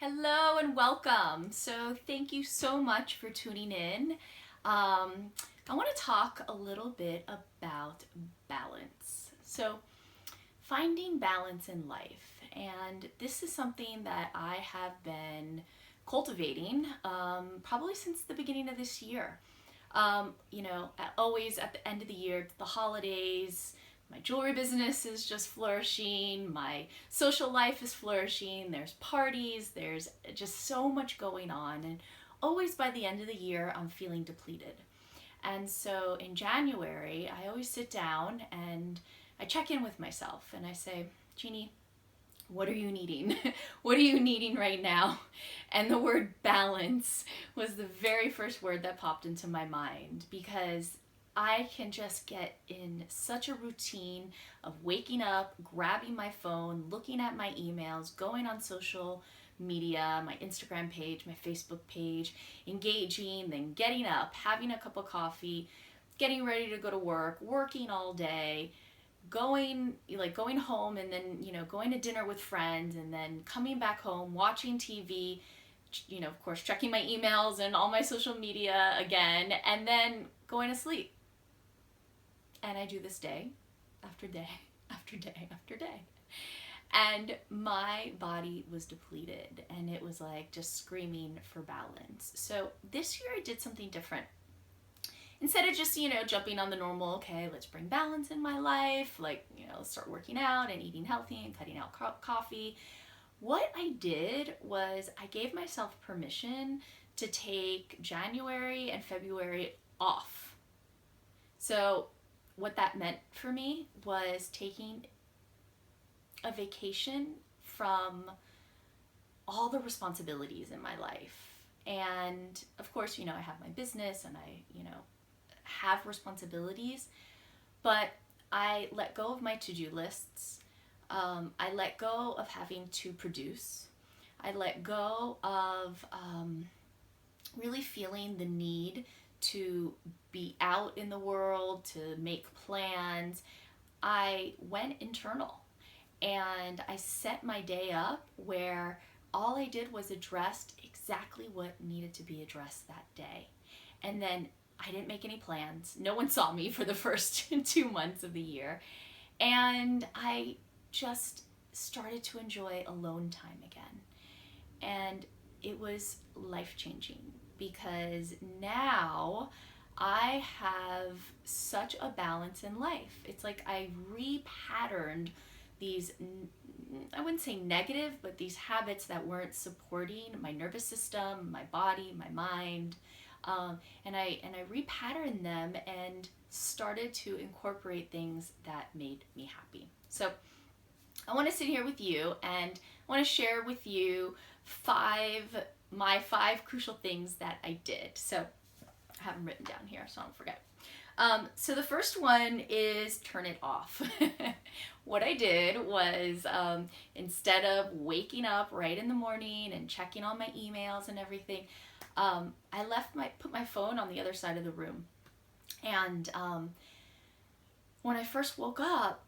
Hello and welcome. So thank you so much for tuning in. I want to talk a little bit about balance. So finding balance in life. And this is something that I have been cultivating probably since the beginning of this year. Always at the end of the year, the holidays, my jewelry business is just flourishing, my social life is flourishing, there's parties, there's just so much going on. And always by the end of the year, I'm feeling depleted. And so in January, I always sit down and I check in with myself and I say, Jeannie, what are you needing? What are you needing right now? And the word balance was the very first word that popped into my mind because I can just get in such a routine of waking up, grabbing my phone, looking at my emails, going on social media, my Instagram page, my Facebook page, engaging, then getting up, having a cup of coffee, getting ready to go to work, working all day, going home and then going to dinner with friends and then coming back home, watching TV, of course checking my emails and all my social media again, and then going to sleep. And I do this day after day after day after day. And my body was depleted and it was like just screaming for balance. So this year I did something different. Instead of just, jumping on the normal, okay, let's bring balance in my life, let's start working out and eating healthy and cutting out coffee. What I did was I gave myself permission to take January and February off. So what that meant for me was taking a vacation from all the responsibilities in my life. And of course, I have my business and I, have responsibilities, but I let go of my to-do lists. I let go of having to produce. I let go of really feeling the need to be out in the world, to make plans. I went internal and I set my day up where all I did was address exactly what needed to be addressed that day. And then I didn't make any plans. No one saw me for the first 2 months of the year. And I just started to enjoy alone time again. And it was life-changing because now I have such a balance in life. It's like I repatterned these, I wouldn't say negative, but these habits that weren't supporting my nervous system, my body, my mind. And I repatterned them and started to incorporate things that made me happy. So I want to sit here with you and I want to share with you my five crucial things that I did. So I have them written down here so I don't forget. So the first one is turn it off. What I did was instead of waking up right in the morning and checking all my emails and everything, I put my phone on the other side of the room. And when I first woke up,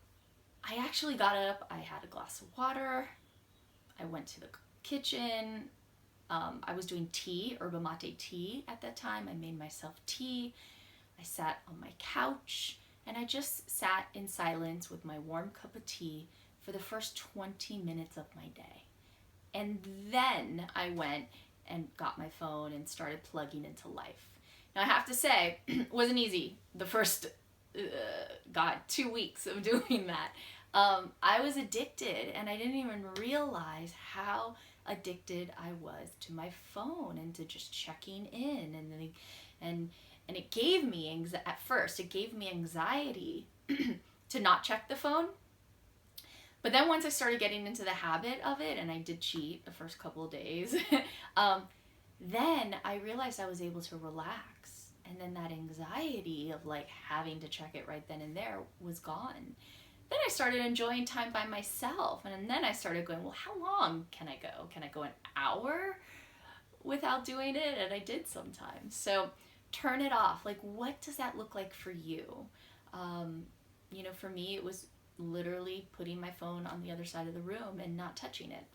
I actually got up, I had a glass of water, I went to the kitchen, I was doing tea, yerba mate tea at that time. I made myself tea. I sat on my couch and I just sat in silence with my warm cup of tea for the first 20 minutes of my day. And then I went and got my phone and started plugging into life. Now I have to say, it wasn't easy the first, 2 weeks of doing that. I was addicted and I didn't even realize how addicted I was to my phone and to just checking in, and it gave me at first it gave me anxiety to not check the phone. But then once I started getting into the habit of it, and I did cheat the first couple of days, then I realized I was able to relax, and then that anxiety of having to check it right then and there was gone. Then I started enjoying time by myself, and then I started going, well, how long can I go? Can I go an hour without doing it? And I did sometimes. So turn it off. What does that look like for you? For me, it was literally putting my phone on the other side of the room and not touching it.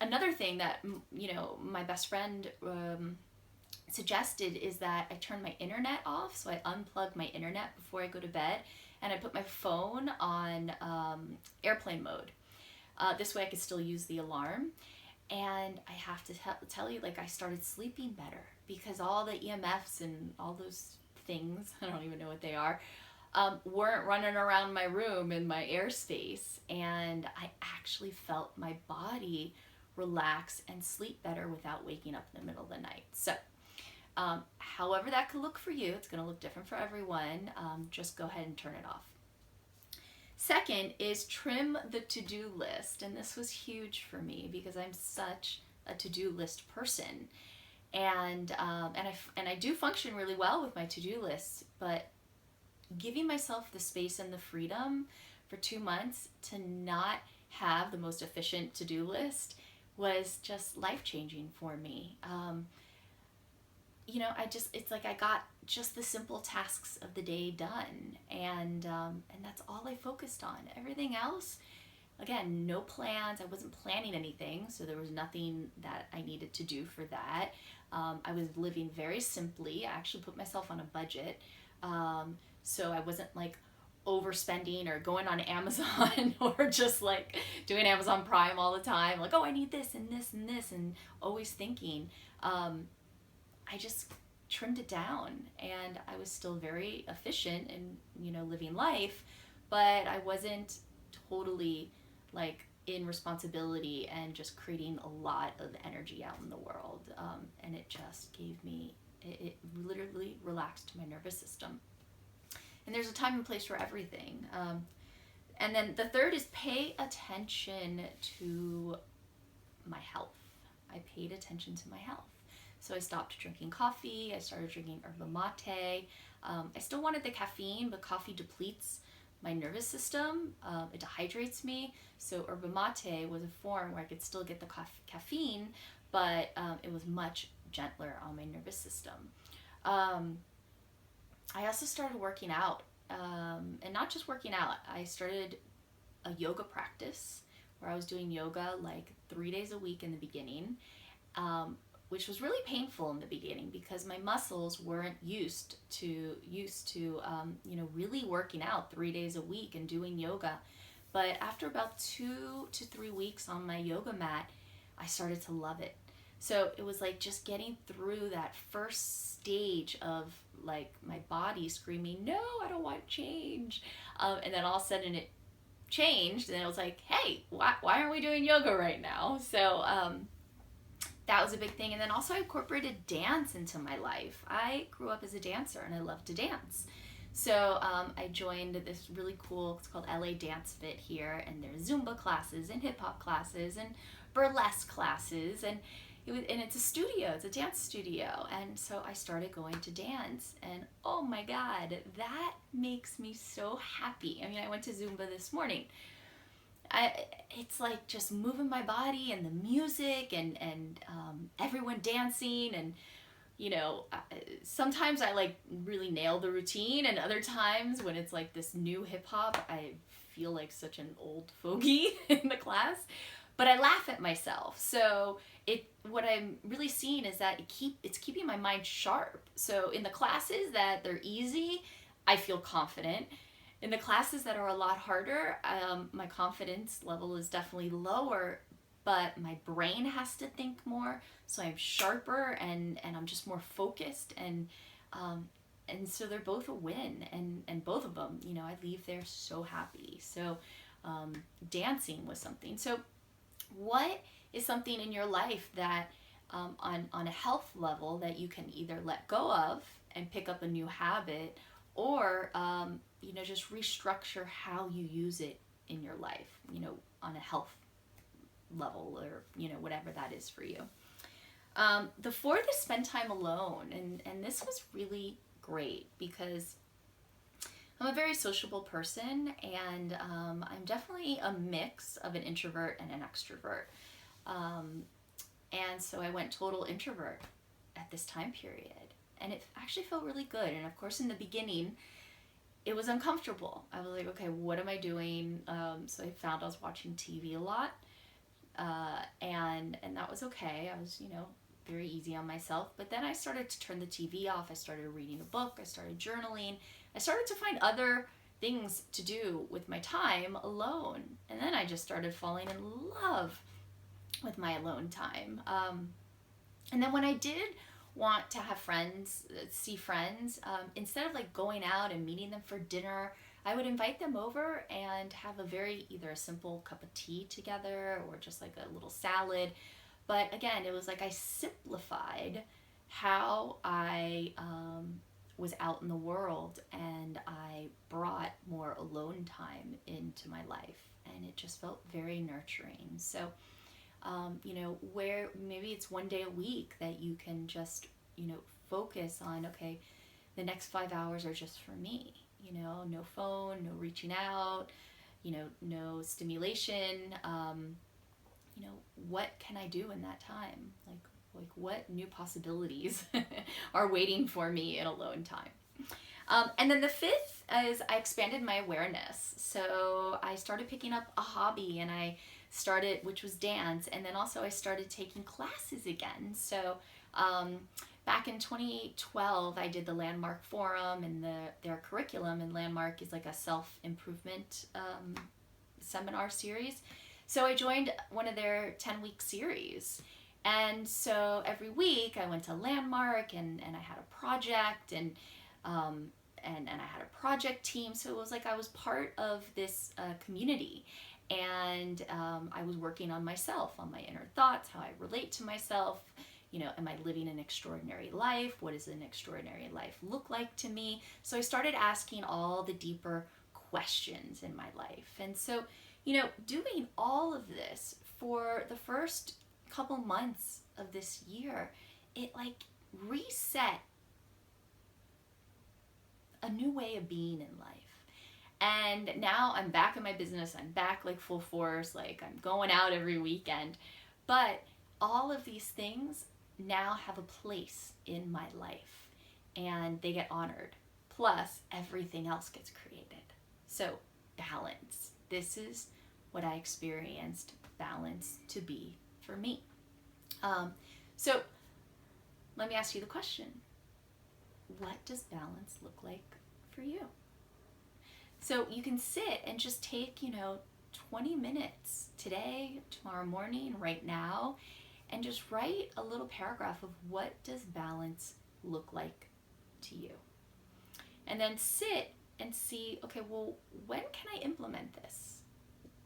Another thing that, my best friend suggested is that I turn my internet off. So I unplug my internet before I go to bed, and I put my phone on airplane mode. This way I could still use the alarm. And I have to tell you, like, I started sleeping better because all the EMFs and all those things, I don't even know what they are, weren't running around my room in my airspace. And I actually felt my body relax and sleep better without waking up in the middle of the night. So, however that could look for you, it's going to look different for everyone. Just go ahead and turn it off. Second is trim the to-do list. And this was huge for me because I'm such a to-do list person. And I do function really well with my to-do lists, but giving myself the space and the freedom for 2 months to not have the most efficient to-do list was just life-changing for me. It's like I got just the simple tasks of the day done, and that's all I focused on. Everything else, again, no plans. I wasn't planning anything, so there was nothing that I needed to do for that. I was living very simply. I actually put myself on a budget, so I wasn't like overspending or going on Amazon or just like doing Amazon Prime all the time, like, oh, I need this and this and this, and always thinking. I just trimmed it down, and I was still very efficient in, living life, but I wasn't totally like in responsibility and just creating a lot of energy out in the world. And it just it literally relaxed my nervous system. And there's a time and place for everything. And then the third is pay attention to my health. I paid attention to my health. So I stopped drinking coffee. I started drinking yerba mate. I still wanted the caffeine, but coffee depletes my nervous system. It dehydrates me. So yerba mate was a form where I could still get the caffeine, but it was much gentler on my nervous system. I also started working out, and not just working out. I started a yoga practice where I was doing yoga like 3 days a week in the beginning, which was really painful in the beginning because my muscles weren't used to really working out 3 days a week and doing yoga. But after about 2 to 3 weeks on my yoga mat, I started to love it. So it was like just getting through that first stage of like my body screaming, no, I don't want change. And then all of a sudden it changed, and it was like, hey, why aren't we doing yoga right now? So that was a big thing. And then also I incorporated dance into my life. I grew up as a dancer, and I love to dance. So I joined this really cool, it's called LA Dance Fit here, and there's Zumba classes and hip hop classes and burlesque classes, and it's a studio, it's a dance studio. And so I started going to dance, and oh my God, that makes me so happy. I mean, I went to Zumba this morning. It's like just moving my body and the music and everyone dancing, and sometimes I like really nail the routine, and other times when it's like this new hip hop, I feel like such an old fogey in the class, but I laugh at myself. So what I'm really seeing is that it's keeping my mind sharp. So in the classes that they're easy, I feel confident. In the classes that are a lot harder, my confidence level is definitely lower, but my brain has to think more, so I'm sharper and I'm just more focused, and so they're both a win, and both of them, I leave there so happy. So dancing was something. So what is something in your life that on a health level that you can either let go of and pick up a new habit, or just restructure how you use it in your life, on a health level, or whatever that is for you. The fourth is spend time alone, and this was really great because I'm a very sociable person, and I'm definitely a mix of an introvert and an extrovert. And so I went total introvert at this time period, and it actually felt really good. And of course, in the beginning, it was uncomfortable. I was like, okay, what am I doing? So I found I was watching TV a lot, And that was okay. I was, very easy on myself. But then I started to turn the TV off. I started reading a book. I started journaling. I started to find other things to do with my time alone. And then I just started falling in love with my alone time. And then when I did want to have friends, see friends, instead of like going out and meeting them for dinner, I would invite them over and have either a simple cup of tea together or just like a little salad. But again, it was like I simplified how I was out in the world, and I brought more alone time into my life, and it just felt very nurturing. So, where maybe it's one day a week that you can just, focus on, okay, the next 5 hours are just for me, no phone, no reaching out, no stimulation. What can I do in that time? Like what new possibilities are waiting for me in alone time? And then the fifth is I expanded my awareness. So I started picking up a hobby, and which was dance. And then also I started taking classes again. So back in 2012, I did the Landmark Forum and their curriculum, and Landmark is like a self-improvement seminar series. So I joined one of their 10-week series. And so every week I went to Landmark, and I had a project, and I had a project team. So it was like I was part of this community. And I was working on myself, on my inner thoughts, how I relate to myself. Am I living an extraordinary life? What does an extraordinary life look like to me? So I started asking all the deeper questions in my life. And so, doing all of this for the first couple months of this year, it like reset a new way of being in life. And now I'm back in my business. I'm back like full force. Like I'm going out every weekend. But all of these things now have a place in my life, and they get honored. Plus everything else gets created. So balance. This is what I experienced balance to be for me. So let me ask you the question. What does balance look like for you? So you can sit and just take, 20 minutes today, tomorrow morning, right now, and just write a little paragraph of what does balance look like to you. And then sit and see, okay, well, when can I implement this?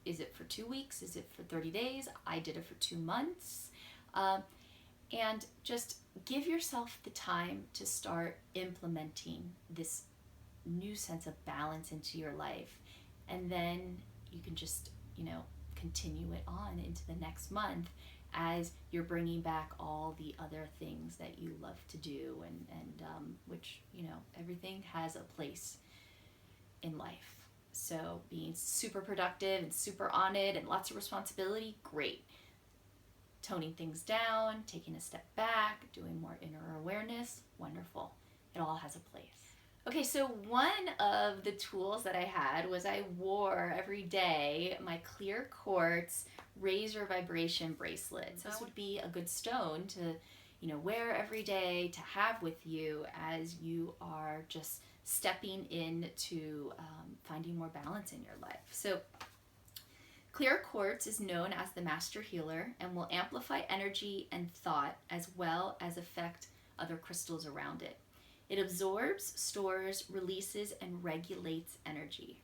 Is it for 2 weeks? Is it for 30 days? I did it for 2 months. And just give yourself the time to start implementing this new sense of balance into your life. And then you can just, continue it on into the next month as you're bringing back all the other things that you love to do, and which, everything has a place in life. So being super productive and super on it and lots of responsibility, great. Toning things down, taking a step back, doing more inner awareness, wonderful. It all has a place. Okay, so one of the tools that I had was I wore every day my clear quartz razor vibration bracelet. So this would be a good stone to, wear every day, to have with you as you are just stepping into finding more balance in your life. So clear quartz is known as the master healer and will amplify energy and thought as well as affect other crystals around it. It absorbs, stores, releases, and regulates energy.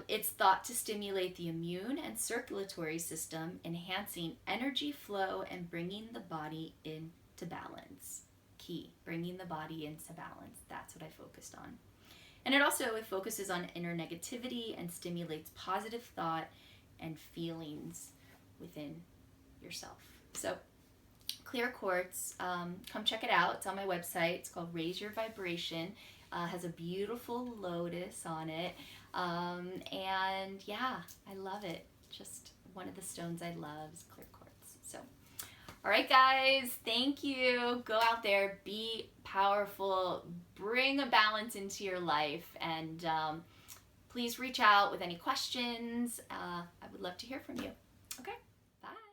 It's thought to stimulate the immune and circulatory system, enhancing energy flow and bringing the body into balance. Key, bringing the body into balance. That's what I focused on. And it focuses on inner negativity and stimulates positive thought and feelings within yourself. So clear quartz, come check it out. It's on my website. It's called Raise Your Vibration. Has a beautiful lotus on it. And yeah, I love it. Just one of the stones I love is clear quartz. So, all right, guys, thank you. Go out there, be powerful, bring a balance into your life, and please reach out with any questions. I would love to hear from you. Okay.